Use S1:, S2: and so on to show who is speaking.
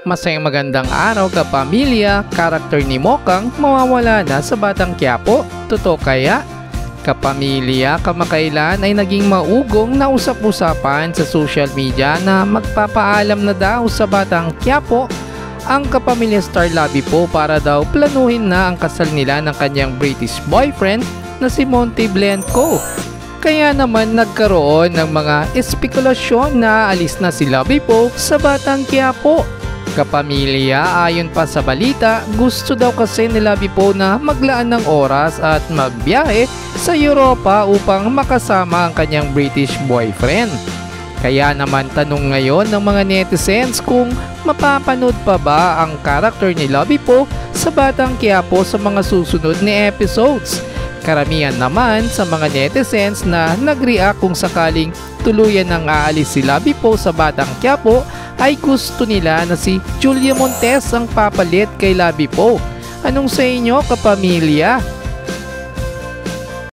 S1: Masayang magandang araw kapamilya, karakter ni Mokang mawawala na sa Batang Quiapo. Totoo kaya? Kapamilya, kamakailan ay naging maugong na usap-usapan sa social media na magpapaalam na daw sa Batang Quiapo ang kapamilya Star Labi-Po para daw planuhin na ang kasal nila ng kanyang British boyfriend na si Monty Blenco. Kaya naman nagkaroon ng mga espekulasyon na alis na si Labi-Po sa Batang Quiapo. Kapamilya, ayon pa sa balita, gusto daw kasi ni Labi-Po na maglaan ng oras at magbiyahe sa Europa upang makasama ang kanyang British boyfriend. Kaya naman tanong ngayon ng mga netizens kung mapapanood pa ba ang karakter ni Labi-Po sa Batang Quiapo sa mga susunod na episodes. Karamihan naman sa mga netizens na nag-react kung sakaling tuluyan ng aalis si Labi-Po sa Batang Quiapo ay gusto nila na si Julia Montes ang papalit kay Labi-Po. Anong sa inyo kapamilya?